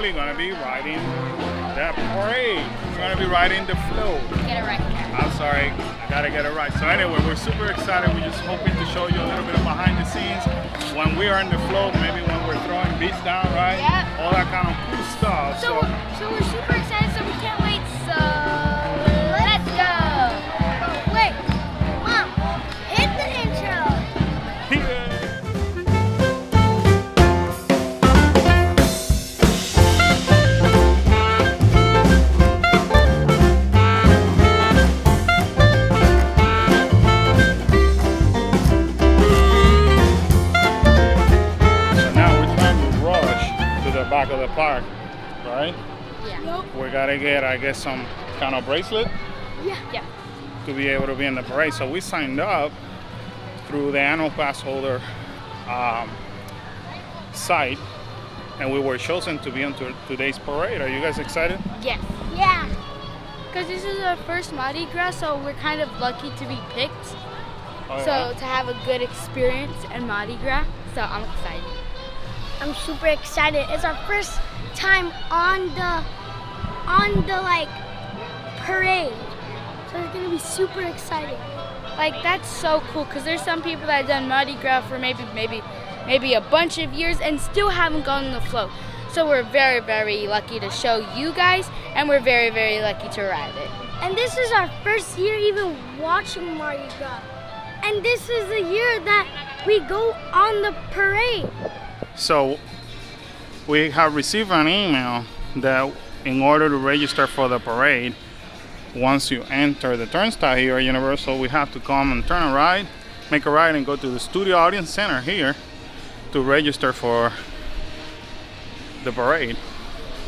actually gonna be riding that parade. We're gonna be riding the float. Get it right. I'm sorry, I gotta get it right. So anyway, we're super excited. We're just hoping to show you a little bit of behind the scenes when we are in the float, maybe when we're throwing beats down, right? Yep. All that kind of cool stuff. So we're super excited, so we can't wait. So let's go. Wait, Mom, hit the intro. Back of the park, right? Yeah. Nope. We gotta get, I guess, some kind of bracelet. Yeah. To be able to be in the parade. So we signed up through the annual pass holder site, and we were chosen to be on today's parade. Are you guys excited? Yes. Yeah. Because this is our first Mardi Gras, so we're kind of lucky to be picked. Oh, so yeah? to have a good experience in Mardi Gras, so I'm excited. I'm super excited. It's our first time on the like parade, so it's gonna be super exciting. Like that's so cool because there's some people that have done Mardi Gras for maybe a bunch of years and still haven't gone on the float. So we're very, very lucky to show you guys, and we're very, very lucky to ride it. And this is our first year even watching Mardi Gras, and this is the year that we go on the parade. So we have received an email that in order to register for the parade, once you enter the turnstile here at Universal, we have to come and turn a right, make a right, and go to the studio audience center here to register for the parade.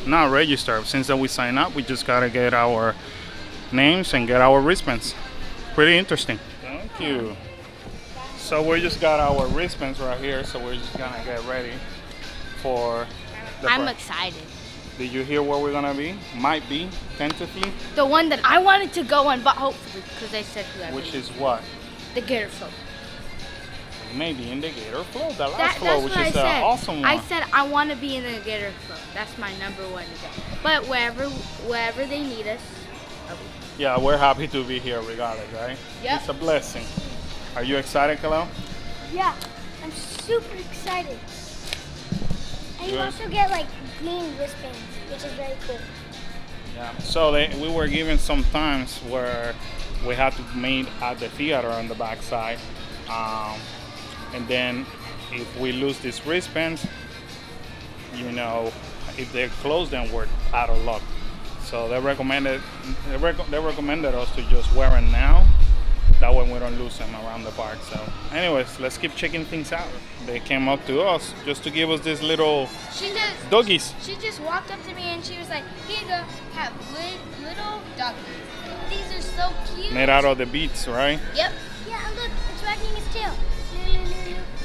Not register, since that we sign up, we just gotta get our names and get our wristbands. Pretty interesting. Thank you. So we just got our wristbands right here, so we're just gonna get ready for the I'm parade. excited. Did you hear where we're gonna be? Might be, tentatively. The one that I wanted to go on, but hopefully, because they said whoever. Which is what? The Gator Flow. Maybe in the Gator Flow, the last That's flow, what which I is said. an awesome one. I said I want to be in the Gator Flow. That's my number one to go. But wherever they need us, I'll be. Yeah, we're happy to be here regardless, right? Yep. It's a blessing. Are you excited, Kool? Yeah, I'm super excited. And you Good. also get like green wristbands, which is very cool. Yeah. So we were given some times where we had to meet at the theater on the backside, and then if we lose these wristbands, you know, if they're closed, then we're out of luck. So they recommended us to just wear them now. That way we don't lose them around the park. So anyways, let's keep checking things out. They came up to us just to give us this little doggies. She just walked up to me and she was like, "Here you go, have little doggies. These are so cute." Made out of the beads, right? Yep. Yeah, and look, it's wagging its tail.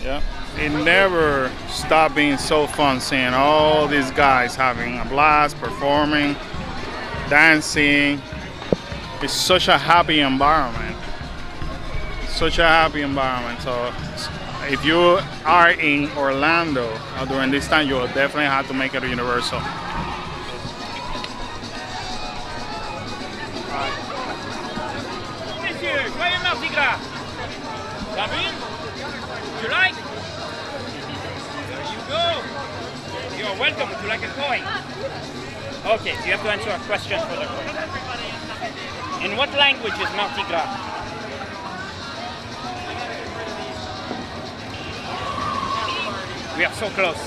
Yeah. It never stopped being so fun seeing all these guys having a blast, performing, dancing. It's such a happy environment. Such a happy environment. So if you are in Orlando during this time, you'll definitely have to make it to Universal. Monsieur, joyeux Mardi Gras. David, you like? There you go. You're welcome. Would you like a coin? Okay, so you have to answer a question for the coin. In what language is Mardi Gras? We are so close.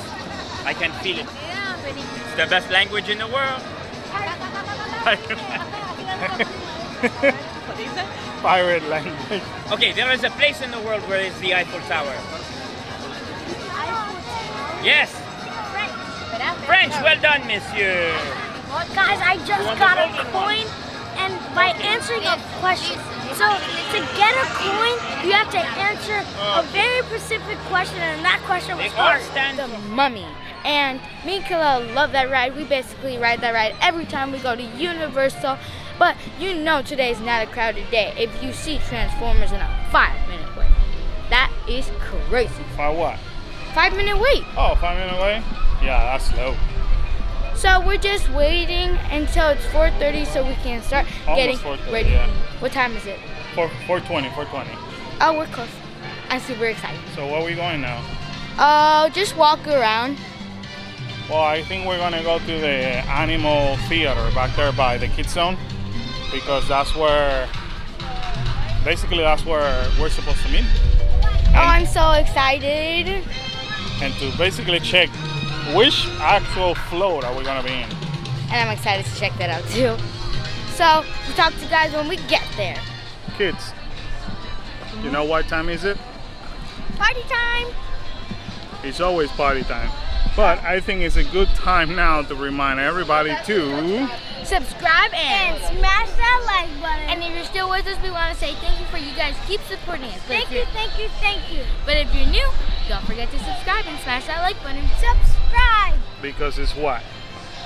I can feel it. It's the best language in the world. Pirate language. Okay, there is a place in the world where is the Eiffel Tower. Yes. French. Well done, monsieur. Guys, I just got a coin, and by answering a question, so to get a coin, you have to answer a very specific question, and that question was hard. The Mummy. And me and Kool love that ride. We basically ride that ride every time we go to Universal. But you know today's not a crowded day if you see Transformers in a 5-minute wait. That is crazy. For what? 5-minute wait. Oh, 5 minutes away? Yeah, that's slow. So we're just waiting until it's 4:30 so we can start getting Almost 4:30, ready. yeah. What time is it? 4:20. Oh, we're close. I'm super excited. So where are we going now? Just walk around. Well, I think we're gonna go to the animal theater back there by the kids zone, because that's where we're supposed to meet. Oh, I'm so excited. And to basically check which actual float are we gonna be in. And I'm excited to check that out too. So we'll talk to you guys when we get there. Kids, you know what time is it? Party time! It's always party time. But I think it's a good time now to remind everybody to Subscribe and smash that like button. And if you're still with us, we want to say thank you for you guys. Keep supporting us. But Thank you. But if you're new, don't forget to subscribe and smash that like button. Subscribe. because it's what?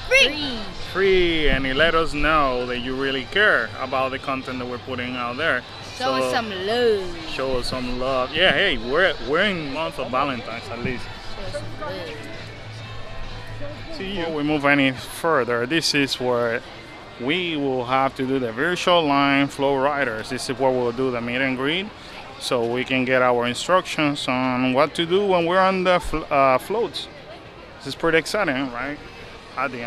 Free. Free, and it let us know that you really care about the content that we're putting out there. Show us some love. Show us some love. Yeah, hey, we're in month of Valentine's at least. Show us some love. See, before we move any further, this is where we will have to do the virtual line flow riders. This is where we'll do the meet and greet, so we can get our instructions on what to do when we're on the floats. This is pretty exciting, right? At the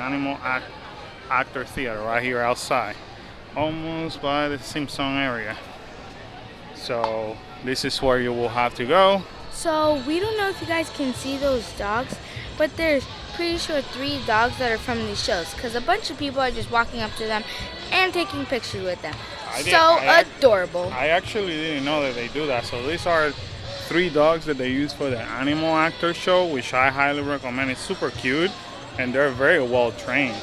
Actor Theater right here outside, almost by the Simpson area. So this is where you will have to go. So we don't know if you guys can see those dogs, but there's pretty sure 3 dogs that are from these shows, because a bunch of people are just walking up to them and taking pictures with them. Adorable. I actually didn't know that they do that. So these are 3 dogs that they use for the Animal Actor show, which I highly recommend. It's super cute, and they're very well trained.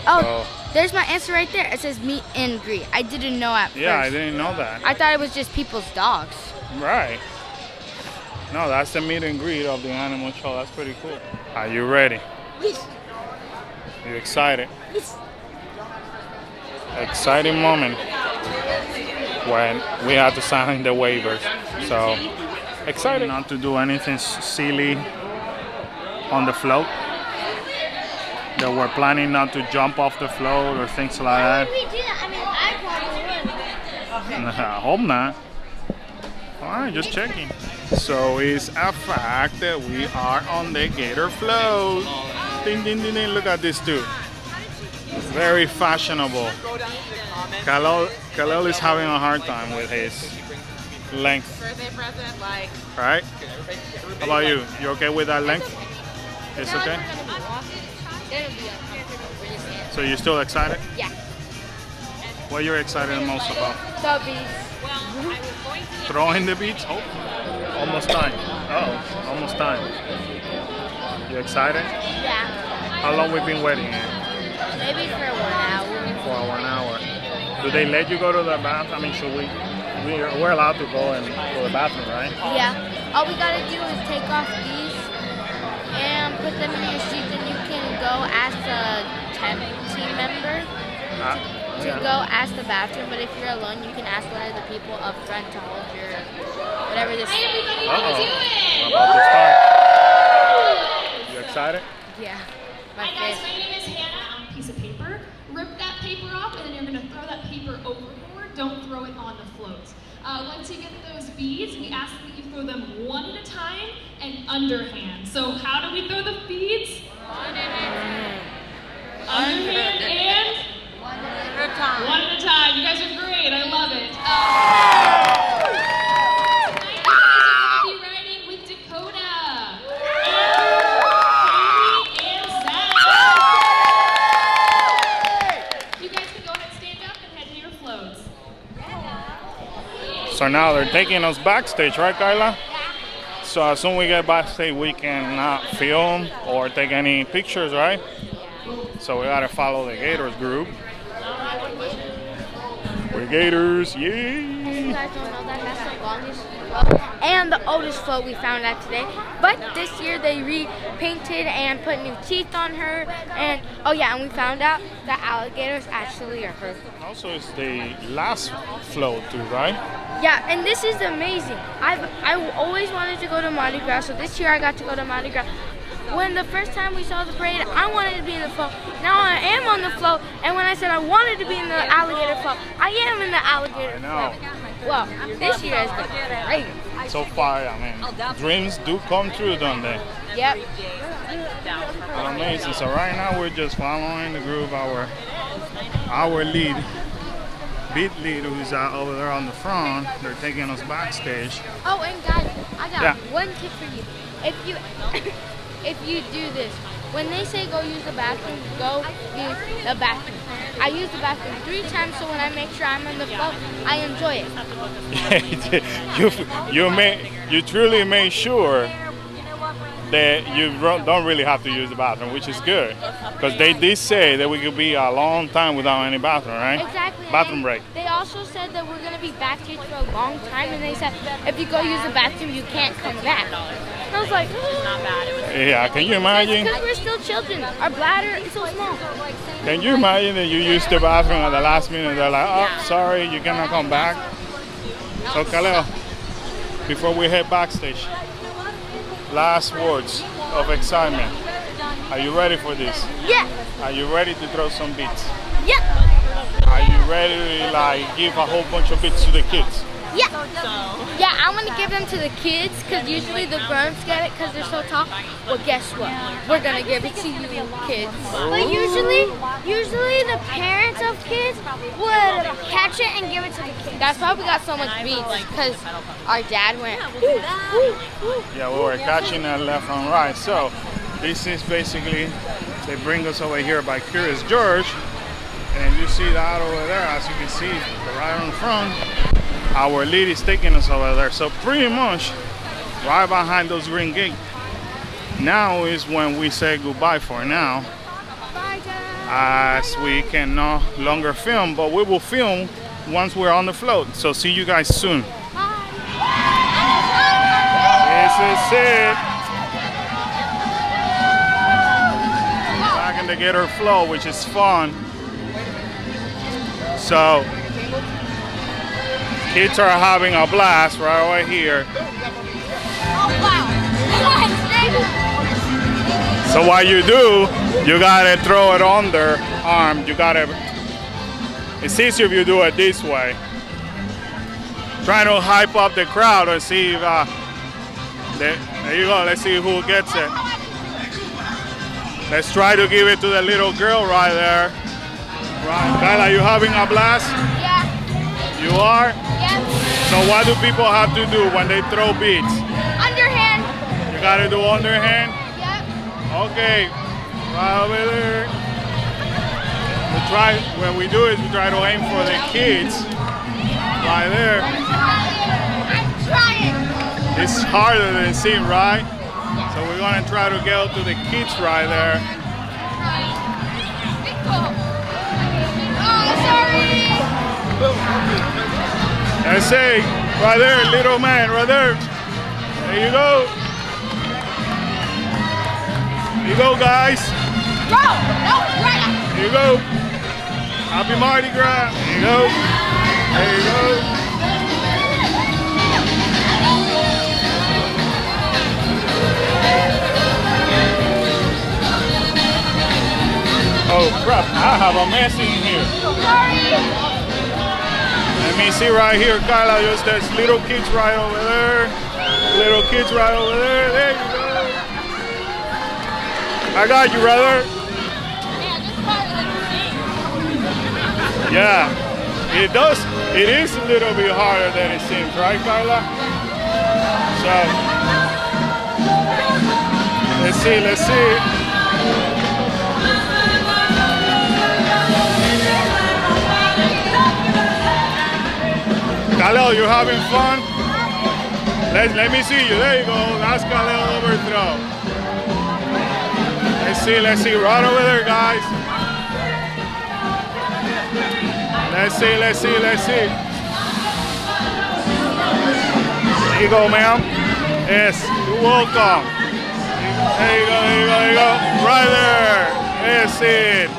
Oh, So, there's my answer right there. It says meet and greet. I didn't know at yeah, I first. didn't know that. I thought it was just people's dogs. Right. No, that's the meet and greet of the animal show. That's pretty cool. Are you ready? Yes. You excited? Yes. Exciting moment when we had to sign the waivers. So excited not to do anything silly on the float. That we're planning not to jump off the float or things like that. We do that. I mean, I probably would. I hope not. Alright, just checking. So it's a fact that we are on the Gator Flow. Ding, ding, ding, ding. Look at this dude. Very fashionable. Khalil is having a hard time with his length. Birthday present, like. Right? How about you? You okay with that length? It's okay? So you're still excited? Yeah. What you're excited the most about? Dubbies. Throwing the beach? Oh, almost time. Oh, almost time. You excited? Yeah. How long we been waiting here? Maybe for 1 hour. For 1 hour. Do they let you go to the bathroom? I mean, we're allowed to go and to the bathroom, right? Yeah. All we gotta do is take off these and put them in your seats, and you can go ask the team member to go ask the bathroom. But if you're alone, you can ask one of the people up front to hold your whatever this. Uh-oh. We're about to start. You excited? Yeah. Hi guys, my name is Hannah. On a piece of paper, rip that paper off, and then you're gonna throw that paper overboard. Don't throw it on the float. Once you get those beads, we ask that you throw them one at a time and underhand. So how do we throw the beads? Underhand and one at a time. One at a time. You guys are great. I love it. Tonight you guys are going to be riding with Dakota, Katie, and Zach. You guys can go ahead and stand up and head to your floats. So now they're taking us backstage, right, Kyla? So as soon as we get backstage, we cannot film or take any pictures, right? So we gotta follow the Gators group. We're Gators, If you yay! guys don't know that, that's the longest float and the oldest float we found out today. But this year they repainted and put new teeth on her. And oh yeah, and we found out that alligators actually are her. Also, it's the last float too, right? Yeah, and this is amazing. I always wanted to go to Mardi Gras, so this year I got to go to Mardi Gras. when the first time we saw the parade, I wanted to be in the float. Now I am on the float, and when I said I wanted to be in the alligator float, I am in the alligator float. Well, this year has been great. So far, I mean, dreams do come true, don't they? Yep. Amazing. So right now we're just following the groove. Our lead, beat lead, who's over there on the front. They're taking us backstage. Oh, and guys, I got Yeah. one tip for you. If you do this, when they say go use the bathroom, go use the bathroom. I use the bathroom 3 times, so when I make sure I'm on the float, I enjoy it. you truly made sure that you don't really have to use the bathroom, which is good, because they did say that we could be a long time without any bathroom, right? Exactly. Bathroom and break. They also said that we're gonna be backstage for a long time, and they said if you go use the bathroom, you can't come back. I was like, Yeah, can you imagine? Because we're still children. Our bladder is so small. Can you imagine that you use the bathroom at the last minute? They're like, oh, sorry, you cannot come back. So, Kaleo, before we head backstage, last words of excitement. Are you ready for this? Yeah. Are you ready to throw some beats? Yeah. Are you ready to give a whole bunch of beats to the kids? Yeah. Yeah, I'm going to give them to the kids because usually the grown-ups get it because they're so tall. Well, guess what? We're going to give it to you kids. But usually the parents of kids would catch it and give it to the kids. That's why we got so much beats because our dad went. Yeah, we were catching it left and right. So this is basically, they bring us over here by Curious George. And you see that over there, as you can see, right on the front. Our lead is taking us over there. So pretty much right behind those green gates. Now is when we say goodbye for now. Bye, guys. As we can no longer film, but we will film once we're on the float. So see you guys soon. This is it. Back in the Gator Flow, which is fun. So kids are having a blast right over here. So what you do, you gotta throw it on their arm. It's easier if you do it this way. Trying to hype up the crowd and see if, there you go, let's see who gets it. Let's try to give it to the little girl right there. Right, Kyla, you having a blast? Yeah. You are? Yeah. So what do people have to do when they throw beads? Underhand. You gotta do underhand? Yep. Okay, right over there. When we do it, we try to aim for the kids. Right there. I'm trying. It's harder than it seems, right? So we're gonna try to get to the kids right there. That's it, right there, little man, right there. There you go. Here you go, guys. Here you go. Happy Mardi Gras. There you go. There you go. Oh crap, I have a mess in here. Let me see right here, Kyla, just there's little kids right over there. Little kids right over there. There you go. I got you, brother. Yeah, it does. It is a little bit harder than it seems, right, Kyla? So, let's see. Kaleo, you having fun? Let me see you. There you go. That's Kaleo overthrow. Let's see. Right over there, guys. Let's see. There you go, ma'am. Yes, you're welcome. There you go. Right there. That's it.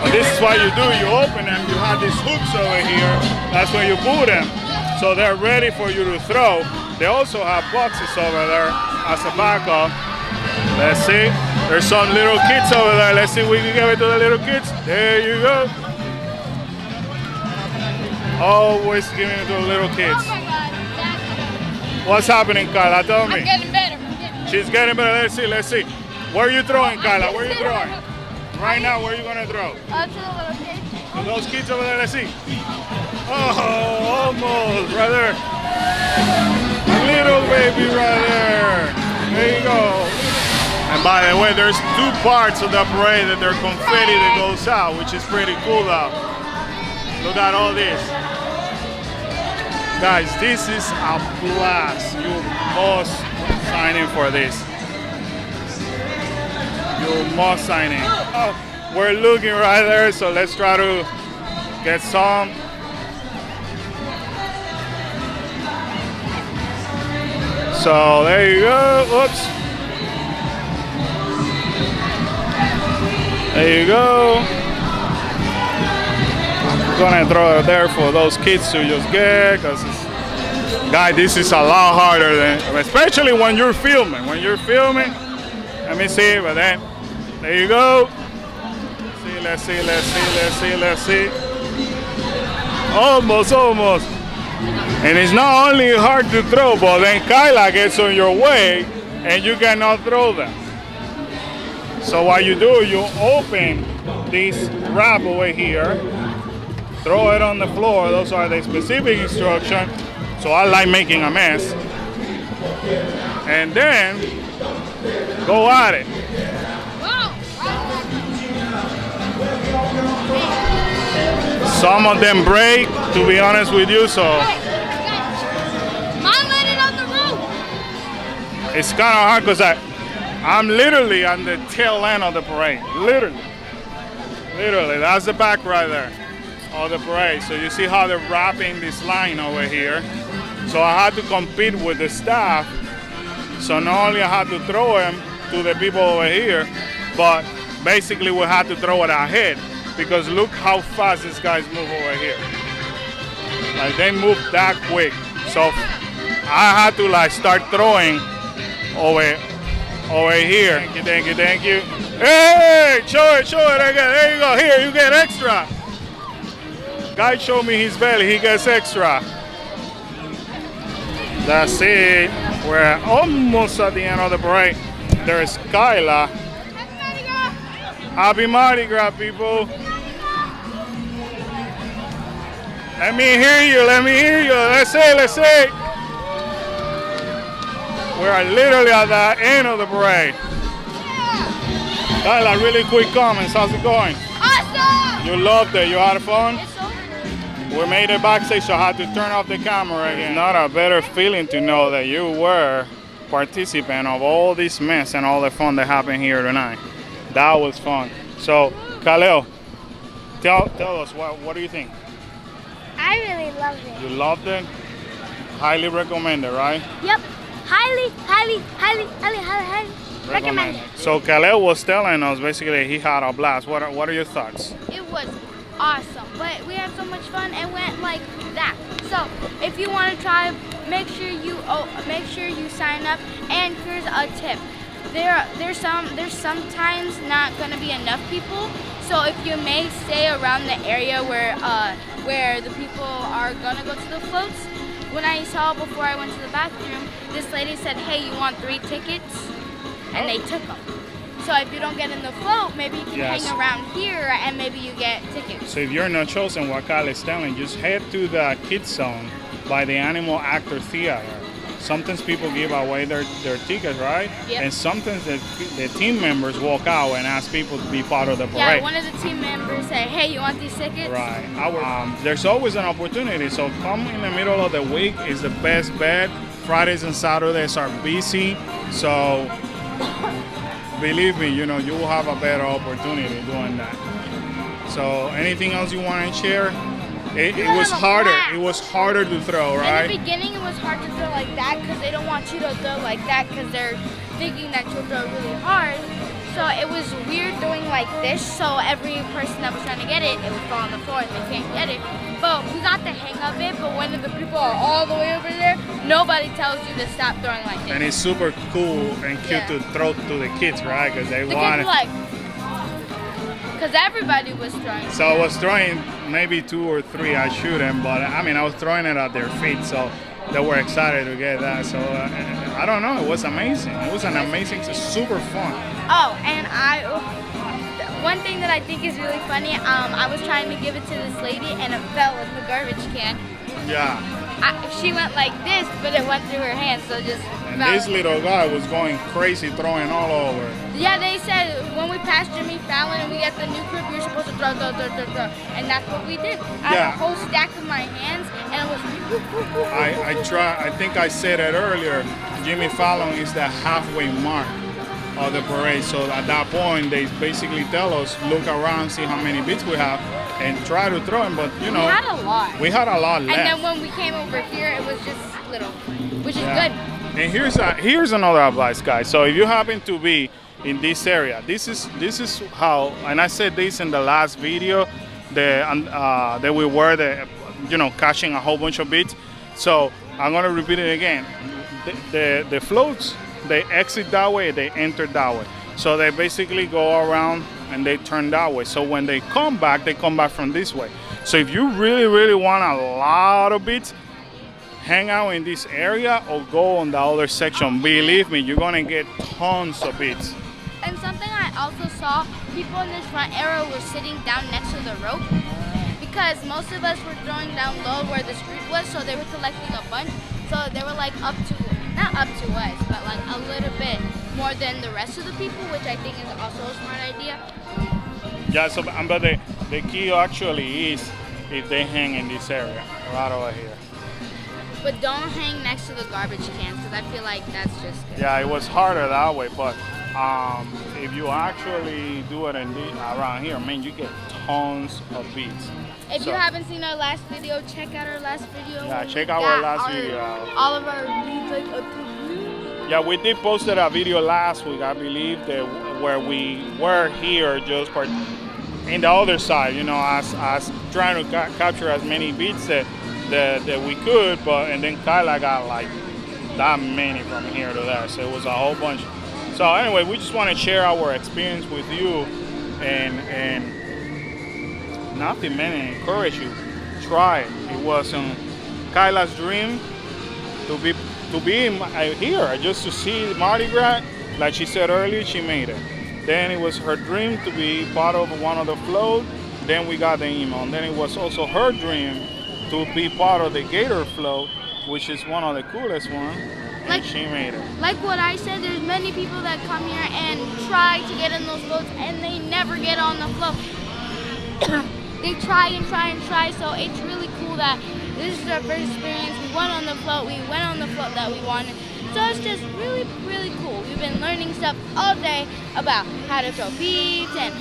But this is what you do. You open them. You have these hooks over here. That's where you put them. So they're ready for you to throw. They also have boxes over there as a backup. Let's see. There's some little kids over there. Let's see if we can give it to the little kids. There you go. Always giving it to the little kids. Oh my God. What's happening, Kyla? Tell me. I'm getting better. She's getting better. Let's see. Where are you throwing, Kyla? Where are you throwing? Right now, where are you going to throw? To the little kids. To those kids over there. Let's see. Oh, almost. Right there. Little baby right there. There you go. And by the way, there's two parts of the parade that there's confetti that goes out, which is pretty cool though. Look at all this. Guys, this is a blast. You must sign in for this. You must sign in. Oh, we're looking right there, so let's try to get some. So there you go. Whoops. There you go. I'm gonna throw it there for those kids to just get, because guys, this is a lot harder than, especially when you're filming. When you're filming, let me see, but then there you go. Let's see. Almost. And it's not only hard to throw, but then Kyla gets on your way and you cannot throw them. So what you do, you open this wrap over here, throw it on the floor. Those are the specific instructions. So I like making a mess. And then go at it. Some of them break, to be honest with you, so it's kind of hard because I'm literally on the tail end of the parade. Literally, that's the back right there of the parade. So you see how they're wrapping this line over here. So I had to compete with the staff. So not only I had to throw them to the people over here, but basically we had to throw it ahead, because look how fast these guys move over here. Like, they move that quick. So I had to like start throwing over here. Thank you. Hey, show it again. There you go. Here, you get extra. Guy showed me his belly. He gets extra. That's it. We're almost at the end of the parade. There's Kyla. Happy Mardi Gras, people. Let me hear you. Let's see. We're literally at the end of the parade. Kyla, really quick comments. How's it going? Awesome! You loved it. You had fun? It's over. We made it backstage, so I had to turn off the camera again. Not a better feeling to know that you were participant of all this mess and all the fun that happened here tonight. That was fun. So, Khalil, tell us, what do you think? I really loved it. You loved it? Highly recommend it, right? Yep. Highly recommend it. So Khalil was telling us basically he had a blast. What are your thoughts? It was awesome, but we had so much fun and went like that. So if you want to try, make sure you sign up. And here's a tip: there's sometimes not gonna be enough people. So if you may stay around the area where the people are gonna go to the floats. When I saw before I went to the bathroom, this lady said, "Hey, you want 3 tickets?" And they took them. So if you don't get in the float, maybe you can hang around here and maybe you get tickets. So if you're not chosen what Kyle is telling, just head to the kids zone by the Animal Actor Theater. Sometimes people give away their tickets, right? Yep. And sometimes the team members walk out and ask people to be part of the parade. Yeah, one of the team members said, "Hey, you want these tickets?" Right. There's always an opportunity. So come in the middle of the week is the best bet. Fridays and Saturdays are busy. So believe me, you will have a better opportunity doing that. So anything else you want to share? It was harder. It was harder to throw, right? In the beginning, it was hard to throw like that because they don't want you to throw like that because they're thinking that you'll throw really hard. So So it was weird doing like this. So every person that was trying to get it, it would fall on the floor and they can't get it. But we got the hang of it. But when the people are all the way over there, nobody tells you to stop throwing like this. And it's super cool and cute to throw to the kids, right? Because they want it. Because everybody was throwing. So I was throwing maybe 2 or 3. I shoot them, but I mean I was throwing it at their feet, so they were excited to get that. So I don't know. It was amazing. It was an amazing, super fun. Oh, and one thing that I think is really funny. I was trying to give it to this lady, and it fell in the garbage can. Yeah. She went like this, but it went through her hand, so just. And this little guy was going crazy, throwing all over. Yeah, they said when we passed Jimmy Fallon and we get the new crib, you're supposed to throw. And that's what we did. I had a whole stack in my hands, and it was. I think I said it earlier. Jimmy Fallon is the halfway mark of the parade. So at that point, they basically tell us, look around, see how many beats we have, and try to throw them. But you know, we had a lot. We had a lot left. And then when we came over here, it was just little, which is good. And here's another advice, guys. So if you happen to be in this area, this is how, and I said this in the last video, that we were catching a whole bunch of beats. So I'm gonna repeat it again. The floats, they exit that way, they enter that way. So they basically go around and they turn that way. So when they come back from this way. So if you really, really want a lot of beats, hang out in this area or go on the other section. Believe me, you're gonna get tons of beats. And something I also saw, people in this front area were sitting down next to the rope because most of us were throwing down low where the street was, so they were collecting a bunch. So they were like not up to us, but like a little bit more than the rest of the people, which I think is also a smart idea. Yeah, so but the key actually is if they hang in this area, right over here. But don't hang next to the garbage cans because I feel like that's just good. Yeah, it was harder that way, but if you actually do it around here, man, you get tons of beats. If you haven't seen our last video, check out our last video. Yeah, check out our last video. All of our beats like up to. Yeah, we did post a video last week, I believe, where we were here just in the other side, as trying to capture as many beats that we could, and then Kyla got like that many from here to there, so it was a whole bunch. So anyway, we just want to share our experience with you, and nothing, man, and encourage you. Try it. It was Kyla's dream to be here, just to see Mardi Gras. Like she said earlier, she made it. Then it was her dream to be part of one of the floats. Then we got the email. And then it was also her dream to be part of the Gator Flow, which is one of the coolest ones. And she made it. Like what I said, there's many people that come here and try to get in those floats and they never get on the float. They try and try and try, so it's really cool that this is our first experience. We went on the float that we wanted. So it's just really, really cool. We've been learning stuff all day about how to throw beads and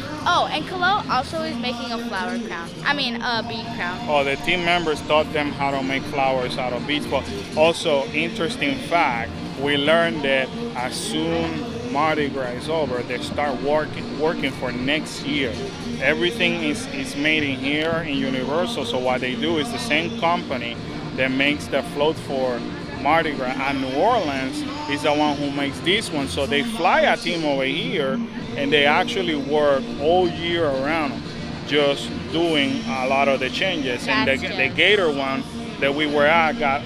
Kool also is making a flower crown. I mean a bead crown. Oh, the team members taught them how to make flowers out of beads. But also, interesting fact, we learned that as soon Mardi Gras is over, they start working for next year. Everything is made in here in Universal. So what they do is the same company that makes the float for Mardi Gras and New Orleans is the one who makes this one. So they fly a team over here and they actually work all year around just doing a lot of the changes. And the Gator one that we were at got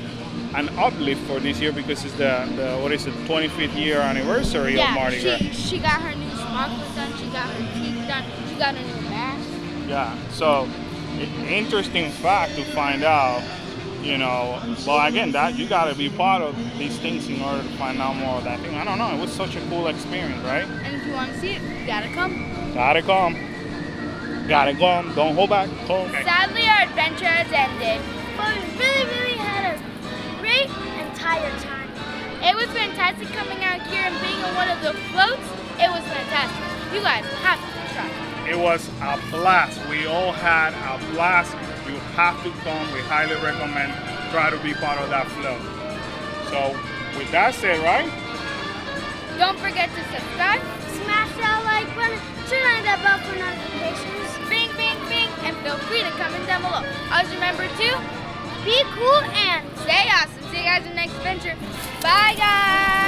an uplift for this year because it's the 25th year anniversary of Mardi Gras. She got her new sparkles done, she got her teeth done, she got a new mask. Yeah, so interesting fact to find out. But again, that you gotta be part of these things in order to find out more of that thing. I don't know, it was such a cool experience, right? And if you want to see it, you gotta come. Gotta come. Don't hold back. Come. Sadly, our adventure has ended. But we really, really had a great entire time. It was fantastic coming out here and being on one of the floats. It was fantastic. You guys have to try. It was a blast. We all had a blast. You have to come. We highly recommend. Try to be part of that flow. So with that said, right? Don't forget to subscribe, smash smash that like button, turn on that bell for notifications. Bing, bing, bing, and feel free to comment down below. Always remember to Be cool and stay awesome. See you guys in the next adventure. Bye, guys.